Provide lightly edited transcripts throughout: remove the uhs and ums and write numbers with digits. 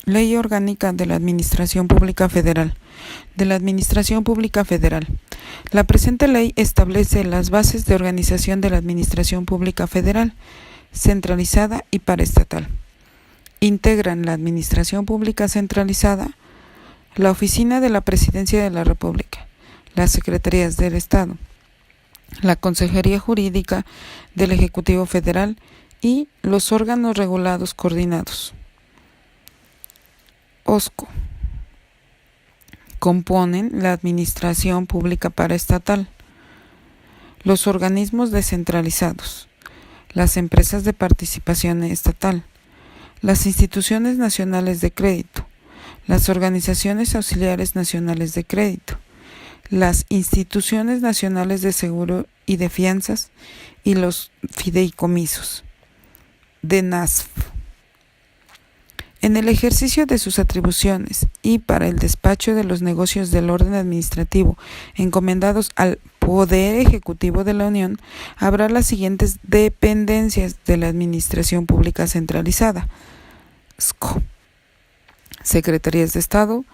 Ley Orgánica de la Administración Pública Federal. La presente ley establece las bases de organización de la Administración Pública Federal, centralizada y paraestatal. Integran la Administración Pública Centralizada, la Oficina de la Presidencia de la República, las Secretarías del Estado, la Consejería Jurídica del Ejecutivo Federal y los órganos regulados coordinados. OSCO. Componen la Administración Pública Paraestatal, los organismos descentralizados, las empresas de participación estatal, las instituciones nacionales de crédito, las organizaciones auxiliares nacionales de crédito, las instituciones nacionales de seguro y de fianzas y los fideicomisos. DENASF. En el ejercicio de sus atribuciones y para el despacho de los negocios del orden administrativo encomendados al Poder Ejecutivo de la Unión, habrá las siguientes dependencias de la Administración Pública Centralizada: SCO, Secretarías de Estado,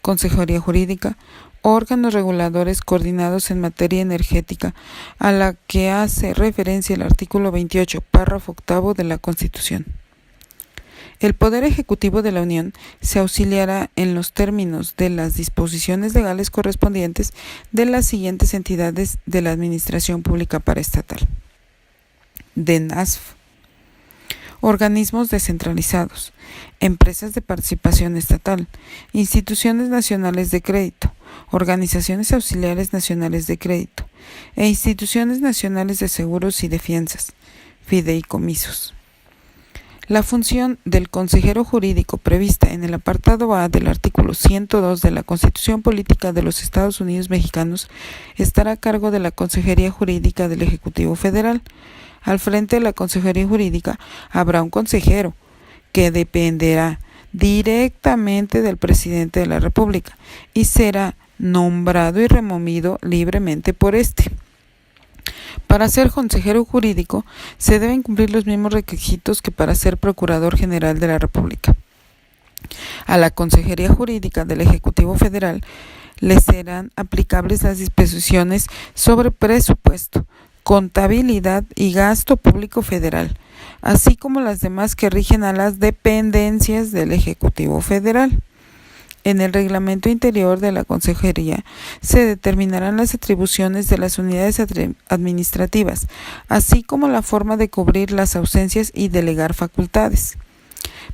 Consejería Jurídica, órganos reguladores coordinados en materia energética, a la que hace referencia el artículo 28, párrafo octavo de la Constitución. El Poder Ejecutivo de la Unión se auxiliará en los términos de las disposiciones legales correspondientes de las siguientes entidades de la Administración Pública Paraestatal: DENASF, organismos descentralizados, empresas de participación estatal, instituciones nacionales de crédito, organizaciones auxiliares nacionales de crédito e instituciones nacionales de seguros y de fianzas, fideicomisos. La función del consejero jurídico prevista en el apartado A del artículo 102 de la Constitución Política de los Estados Unidos Mexicanos estará a cargo de la Consejería Jurídica del Ejecutivo Federal. Al frente de la Consejería Jurídica habrá un consejero que dependerá directamente del presidente de la República y será nombrado y removido libremente por éste. Para ser consejero jurídico se deben cumplir los mismos requisitos que para ser Procurador General de la República. A la Consejería Jurídica del Ejecutivo Federal le serán aplicables las disposiciones sobre presupuesto, contabilidad y gasto público federal, así como las demás que rigen a las dependencias del Ejecutivo Federal. En el reglamento interior de la Consejería se determinarán las atribuciones de las unidades administrativas, así como la forma de cubrir las ausencias y delegar facultades.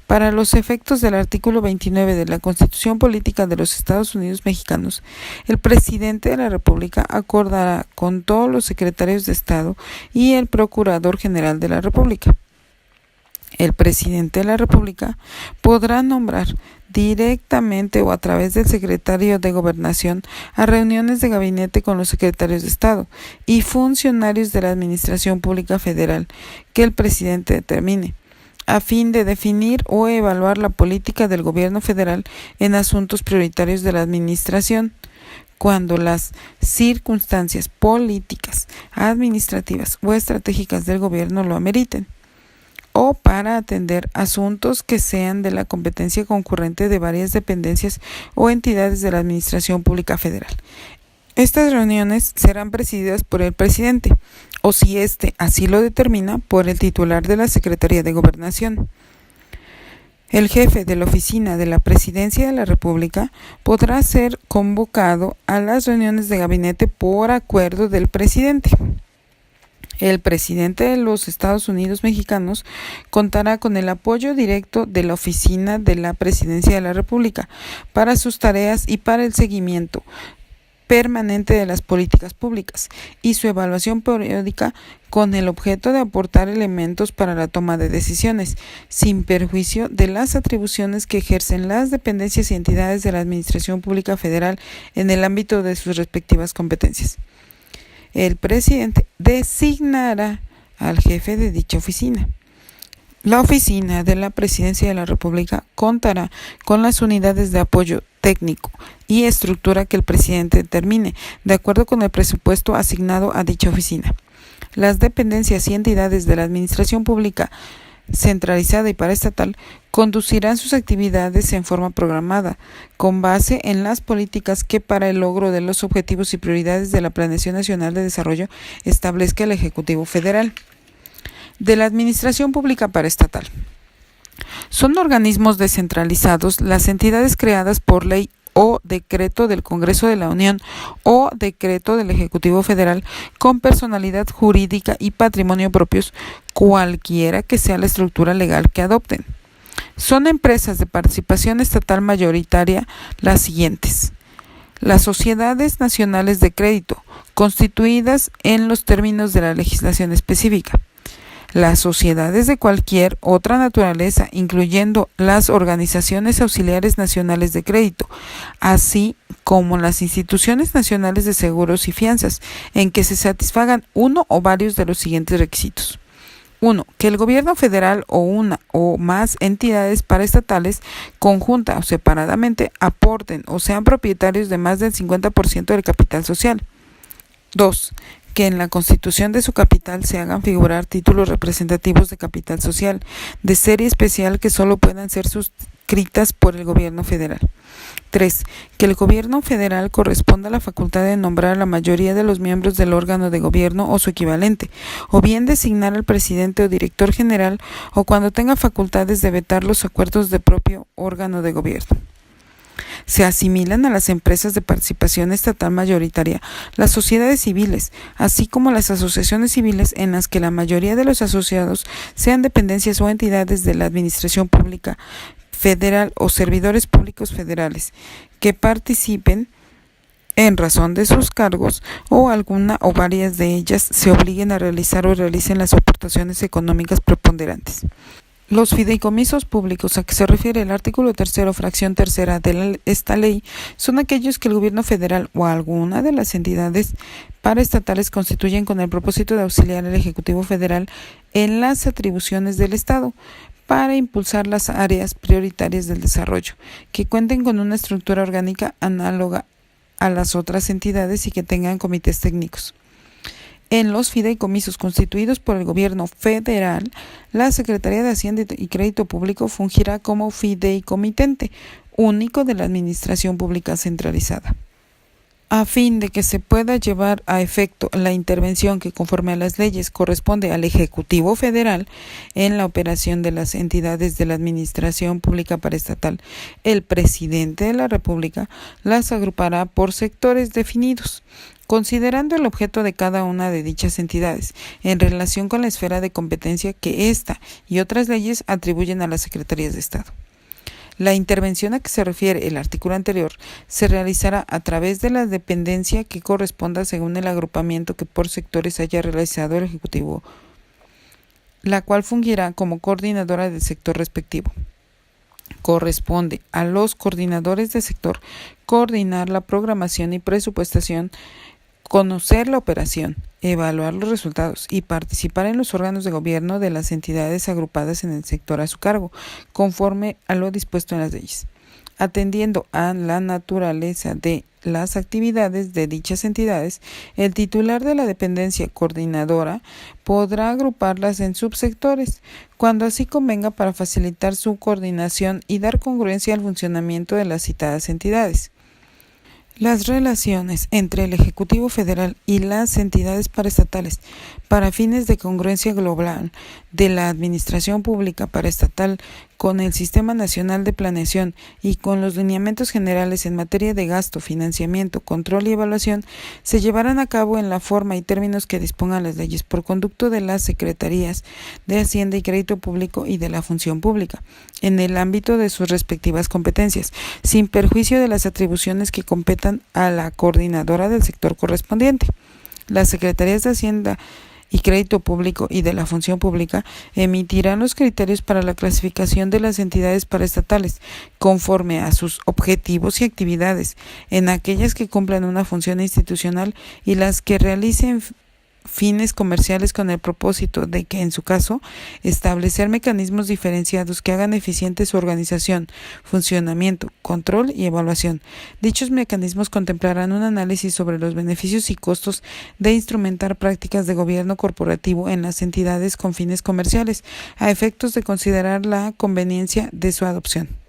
Para los efectos del artículo 29 de la Constitución Política de los Estados Unidos Mexicanos, el presidente de la República acordará con todos los secretarios de Estado y el Procurador General de la República. El presidente de la República podrá nombrar directamente o a través del secretario de Gobernación a reuniones de gabinete con los secretarios de Estado y funcionarios de la Administración Pública Federal que el presidente determine, a fin de definir o evaluar la política del gobierno federal en asuntos prioritarios de la administración, cuando las circunstancias políticas, administrativas o estratégicas del gobierno lo ameriten, o para atender asuntos que sean de la competencia concurrente de varias dependencias o entidades de la Administración Pública Federal. Estas reuniones serán presididas por el presidente, o si éste así lo determina, por el titular de la Secretaría de Gobernación. El jefe de la Oficina de la Presidencia de la República podrá ser convocado a las reuniones de gabinete por acuerdo del presidente. El presidente de los Estados Unidos Mexicanos contará con el apoyo directo de la Oficina de la Presidencia de la República para sus tareas y para el seguimiento permanente de las políticas públicas y su evaluación periódica con el objeto de aportar elementos para la toma de decisiones, sin perjuicio de las atribuciones que ejercen las dependencias y entidades de la Administración Pública Federal en el ámbito de sus respectivas competencias. El presidente designará al jefe de dicha oficina. La Oficina de la Presidencia de la República contará con las unidades de apoyo técnico y estructura que el presidente determine, de acuerdo con el presupuesto asignado a dicha oficina. Las dependencias y entidades de la Administración Pública centralizada y paraestatal, conducirán sus actividades en forma programada, con base en las políticas que para el logro de los objetivos y prioridades de la Planeación Nacional de Desarrollo establezca el Ejecutivo Federal. De la Administración Pública Paraestatal. Son organismos descentralizados las entidades creadas por ley o decreto del Congreso de la Unión o decreto del Ejecutivo Federal con personalidad jurídica y patrimonio propios, cualquiera que sea la estructura legal que adopten. Son empresas de participación estatal mayoritaria las siguientes: las sociedades nacionales de crédito, constituidas en los términos de la legislación específica; las sociedades de cualquier otra naturaleza, incluyendo las organizaciones auxiliares nacionales de crédito, así como las instituciones nacionales de seguros y fianzas, en que se satisfagan uno o varios de los siguientes requisitos. 1. Que el gobierno federal o una o más entidades paraestatales, conjunta o separadamente, aporten o sean propietarios de más del 50% del capital social. 2. Que en la constitución de su capital se hagan figurar títulos representativos de capital social, de serie especial que solo puedan ser suscritas por el gobierno federal. 3. Que el gobierno federal corresponda a la facultad de nombrar a la mayoría de los miembros del órgano de gobierno o su equivalente, o bien designar al presidente o director general, o cuando tenga facultades de vetar los acuerdos del propio órgano de gobierno. Se asimilan a las empresas de participación estatal mayoritaria las sociedades civiles, así como las asociaciones civiles en las que la mayoría de los asociados sean dependencias o entidades de la administración pública federal o servidores públicos federales, que participen en razón de sus cargos o alguna o varias de ellas se obliguen a realizar o realicen las aportaciones económicas preponderantes. Los fideicomisos públicos a que se refiere el artículo 3º, fracción 3ª de esta ley son aquellos que el gobierno federal o alguna de las entidades paraestatales constituyen con el propósito de auxiliar al Ejecutivo Federal en las atribuciones del Estado para impulsar las áreas prioritarias del desarrollo, que cuenten con una estructura orgánica análoga a las otras entidades y que tengan comités técnicos. En los fideicomisos constituidos por el gobierno federal, la Secretaría de Hacienda y Crédito Público fungirá como fideicomitente único de la Administración Pública Centralizada. A fin de que se pueda llevar a efecto la intervención que conforme a las leyes corresponde al Ejecutivo Federal en la operación de las entidades de la Administración Pública Paraestatal, el Presidente de la República las agrupará por sectores definidos, considerando el objeto de cada una de dichas entidades, en relación con la esfera de competencia que ésta y otras leyes atribuyen a las Secretarías de Estado. La intervención a que se refiere el artículo anterior se realizará a través de la dependencia que corresponda según el agrupamiento que por sectores haya realizado el Ejecutivo, la cual fungirá como coordinadora del sector respectivo. Corresponde a los coordinadores de sector coordinar la programación y presupuestación, conocer la operación, evaluar los resultados y participar en los órganos de gobierno de las entidades agrupadas en el sector a su cargo, conforme a lo dispuesto en las leyes. Atendiendo a la naturaleza de las actividades de dichas entidades, el titular de la dependencia coordinadora podrá agruparlas en subsectores, cuando así convenga, para facilitar su coordinación y dar congruencia al funcionamiento de las citadas entidades. Las relaciones entre el Ejecutivo Federal y las entidades paraestatales para fines de congruencia global de la Administración Pública Paraestatal con el Sistema Nacional de Planeación y con los lineamientos generales en materia de gasto, financiamiento, control y evaluación se llevarán a cabo en la forma y términos que dispongan las leyes por conducto de las Secretarías de Hacienda y Crédito Público y de la Función Pública, en el ámbito de sus respectivas competencias, sin perjuicio de las atribuciones que competan a la coordinadora del sector correspondiente. Las Secretarías de Hacienda y Crédito Público y de la Función Pública emitirán los criterios para la clasificación de las entidades paraestatales conforme a sus objetivos y actividades, en aquellas que cumplan una función institucional y las que realicen fines comerciales con el propósito de que, en su caso, establecer mecanismos diferenciados que hagan eficiente su organización, funcionamiento, control y evaluación. Dichos mecanismos contemplarán un análisis sobre los beneficios y costos de instrumentar prácticas de gobierno corporativo en las entidades con fines comerciales, a efectos de considerar la conveniencia de su adopción.